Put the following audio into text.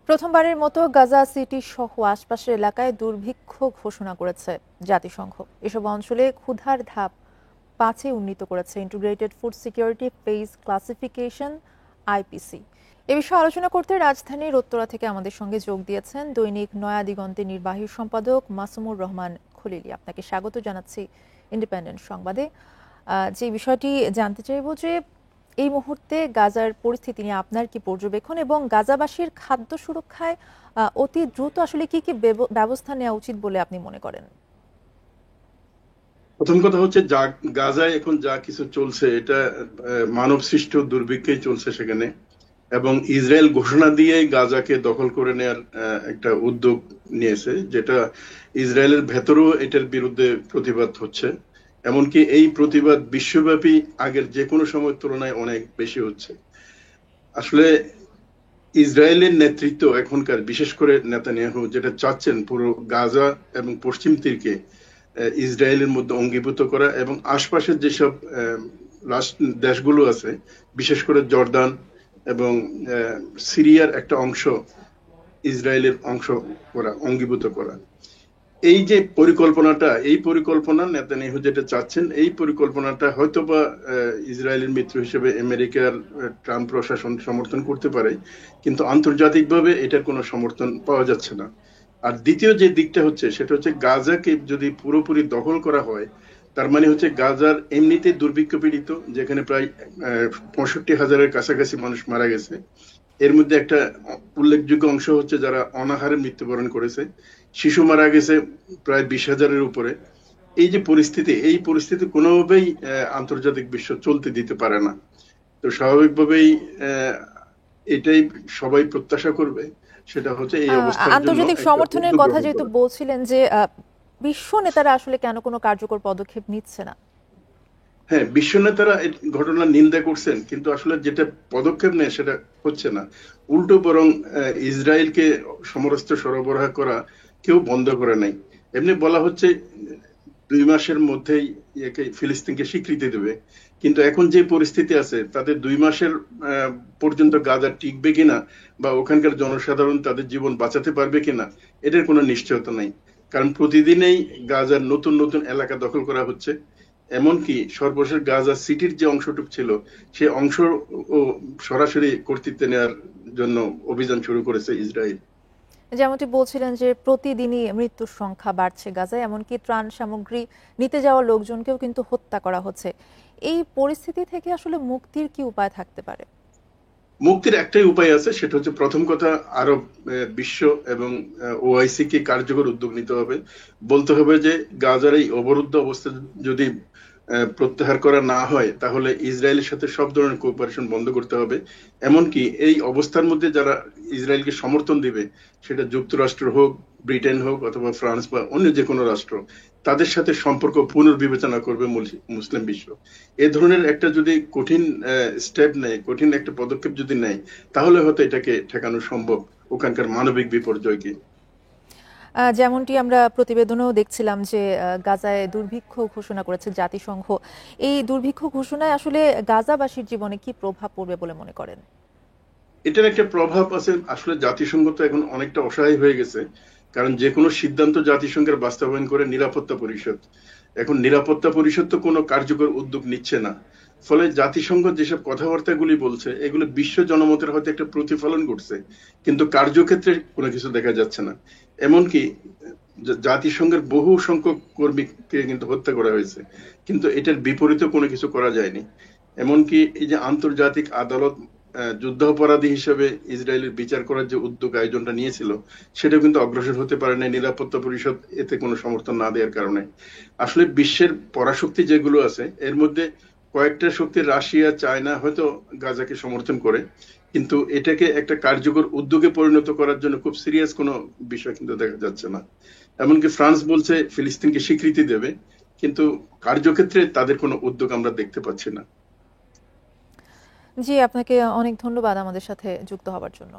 প্রথমবারের মতো গাজা সিটি সহ আশপাশের এলাকায় দুর্ভিক্ষ ঘোষণা করেছে জাতিসংঘ। এসব অঞ্চলে ক্ষুধার ধাপ ৫-এ উন্নীত করেছে integrated food security phase classification IPC. এ বিষয়ে আলোচনা করতে রাজধানীর উত্তরা থেকে আমাদের সঙ্গে যোগ দিয়েছেন দৈনিক নয়া দিগন্তের নির্বাহী সম্পাদক মাসুমুর রহমান খলিলি। আপনাকে স্বাগত জানাচ্ছি ইন্ডিপেন্ডেন্ট সংবাদে। যে বিষয়টি জানতে চাইব যে এই মুহূর্তে গাজার পরিস্থিতি নিয়ে আপনার কি পর্যবেক্ষণ, এবং গাজাবাসীর খাদ্য সুরক্ষায় অতি দ্রুত আসলে কি কি ব্যবস্থা নেওয়া উচিত বলে আপনি মনে করেন? প্রথম কথা হচ্ছে গাজায় এখন যা কিছু চলছে এটা মানব সৃষ্ট দুর্ভিক্ষেই চলছে সেখানে। এবং ইসরায়েল ঘোষণা দিয়ে গাজাকে দখল করে নেওয়ার একটা উদ্যোগ নিয়েছে, যেটা ইসরায়েলের ভেতরেও এটার বিরুদ্ধে প্রতিবাদ হচ্ছে। এমনকি এই প্রতিবাদ বিশ্বব্যাপী আগের যে কোনো সময়ের তুলনায় অনেক বেশি হচ্ছে। আসলে ইসরায়েলের নেতৃত্ব এখনকার, বিশেষ করে নেতানিয়াহু, যেটা চাচ্ছেন পুরো গাজা এবং পশ্চিম তীরকে ইসরায়েলের মধ্যে অঙ্গীভূত করা, এবং আশপাশের যেসব দেশগুলো আছে, বিশেষ করে জর্দান এবং সিরিয়ার একটা অংশ ইসরায়েলের অংশ করা, অঙ্গীভূত করা। এই যে পরিকল্পনাটা, এই পরিকল্পনা নেতানিয়াহু যেটা চাচ্ছেন, এই পরিকল্পনাটা হয়তোবা ইসরায়েলের মিত্র হিসেবে আমেরিকার ট্রাম্প প্রশাসন সমর্থন করতে পারে, কিন্তু আন্তর্জাতিকভাবে এটার কোনো সমর্থন পাওয়া যাচ্ছে না। আর দ্বিতীয় যে দিকটা হচ্ছে সেটা হচ্ছে গাজাকে যদি পুরোপুরি দখল করা হয়, তার মানে হচ্ছে গাজার এমনিতে দুর্ভিক্ষ পীড়িত, যেখানে প্রায় ৬৫,০০০-এর কাছাকাছি মানুষ মারা গেছে। এর মধ্যে একটা উল্লেখযোগ্য অংশ হচ্ছে যারা অনাহারে মৃত্যুবরণ করেছে, শিশু মারা গেছে প্রায় ২০,০০০-এর উপরে। এই যে পরিস্থিতি, এই পরিস্থিতি কোনোভাবেই আন্তর্জাতিক বিশ্ব চলতে দিতে পারে না। তো স্বাভাবিকভাবেই এটাই সবাই প্রত্যাশা করবে, সেটা হচ্ছে এই অবস্থার জন্য আন্তর্জাতিক একটা সমর্থনের উদ্যোগ কথা গ্রহণ যেহেতু করা। বলছিলেন যে বিশ্ব নেতারা আসলে কেন কোনো কার্যকর পদক্ষেপ নিচ্ছে না? হ্যাঁ, বিশ্ব নেতারা এই ঘটনার নিন্দা করছেন, কিন্তু আসলে যেটা পদক্ষেপ নেয় সেটা হচ্ছে না। উল্টো বরং ইসরায়েলকে সমরাস্ত্র সরবরাহ করা কেউ বন্ধ করে নাই। এমনি বলা হচ্ছে ২ মাসের মধ্যেই ফিলিস্তিনকে স্বীকৃতি দেবে, কিন্তু এখন যে পরিস্থিতি আছে তাদের ২ মাসের পর্যন্ত গাজা টিকবে কিনা, বা ওখানকার জনসাধারণ তাদের জীবন বাঁচাতে পারবে কিনা, এটার কোনো নিশ্চয়তা নাই। কারণ প্রতিদিনেই গাজার নতুন নতুন এলাকা দখল করা হচ্ছে। এমনকি সর্বশেষ গাজা সিটির যে অংশটুক ছিল, সে অংশ ও সরাসরি কর্তৃত্বে নেওয়ার জন্য অভিযান শুরু করেছে ইসরায়েল। যেমনটি বলছিলেন যে প্রতিদিনই মৃত্যুর সংখ্যা বাড়ছে গাজায়, এমনকি ত্রাণ সামগ্রী নিতে যাওয়া লোকজনকেও কিন্তু হত্যা করা হচ্ছে। এই পরিস্থিতি থেকে আসলে মুক্তির কি উপায় থাকতে পারে? মুক্তির একটাই উপায় আছে, সেটা হচ্ছে প্রথম কথা আরব, বিশ্ব এবং ওআইসি কে কার্যকর উদ্যোগ নিতে হবে। বলতে হবে যে গাজার এই অবরুদ্ধ অবস্থা যদি প্রত্যাহার করা না হয়, তাহলে ইসরায়েলের সাথে সব ধরনের কোঅপারেশন বন্ধ করতে হবে। এমনকি এই অবস্থার মধ্যে যারা ইসরায়েলকে সমর্থন দিবে, সেটা যুক্তরাষ্ট্র হোক, ব্রিটেন হোক, অথবা ফ্রান্স বা অন্য যে কোনো রাষ্ট্র, তাদের সাথে সম্পর্ক পুনর্বিবেচনা করবে মুসলিম বিশ্ব। এ ধরনের একটা যদি কঠিন স্টেপ নেয়, কঠিন একটা পদক্ষেপ যদি নেয়, তাহলে হয়তো এটাকে ঠেকানো সম্ভব, ওখানকার মানবিক বিপর্যয়কে। যেমনটি আমরা প্রতিবেদনেও দেখছিলাম যে গাজায় দুর্ভিক্ষ ঘোষণা করেছে জাতিসংঘ। এই দুর্ভিক্ষ ঘোষণায় আসলে গাজাবাসীর জীবনে কি প্রভাব পড়বে বলে মনে করেন? এটার একটা প্রভাব আছে। আসলে জাতিসংঘ তো এখন অনেকটা অসহায় হয়ে গেছে, কারণ যে কোনো সিদ্ধান্ত জাতিসংঘের বাস্তবায়ন করে নিরাপত্তা পরিষদ। এখন নিরাপত্তা পরিষদ তো কোনো কার্যকর উদ্যোগ নিচ্ছে না। ফলে জাতিসংঘ যেসব কথাবার্তাগুলি বলছে, এগুলো বিশ্ব জনমতের হয়তো একটা প্রতিফলন ঘটছে, কিন্তু কার্যক্ষেত্রে কোনো কিছু দেখা যাচ্ছে না। এমনকি জাতিসংঘের বহু সংখ্যক কর্মীকে কিন্তু হত্যা করা হয়েছে, কিন্তু এটার বিপরীতে কোনো কিছু করা যায়নি। এমনকি এই যে আন্তর্জাতিক আদালত যুদ্ধাপরাধী হিসেবে ইসরায়েলের বিচার করার যে উদ্যোগ আয়োজনটা নিয়েছিল, সেটা কিন্তু অগ্রসর হতে পারে না নিরাপত্তা পরিষদ এতে কোনো সমর্থন না দেওয়ার কারণে। আসলে বিশ্বের পরাশক্তি যেগুলো আছে, এর মধ্যে কয়েকটা শক্তি, রাশিয়া, চায়না, হয়তো গাজাকে সমর্থন করে, কিন্তু এটাকে একটা কার্যকর উদ্যোগে পরিণত করার জন্য খুব সিরিয়াস কোনো বিষয় কিন্তু দেখা যাচ্ছে না। এমনকি ফ্রান্স বলছে ফিলিস্তিনকে স্বীকৃতি দেবে, কিন্তু কার্যক্ষেত্রে তাদের কোনো উদ্যোগ আমরা দেখতে পাচ্ছি না। জি, আপনাকে অনেক ধন্যবাদ আমাদের সাথে যুক্ত হবার জন্য।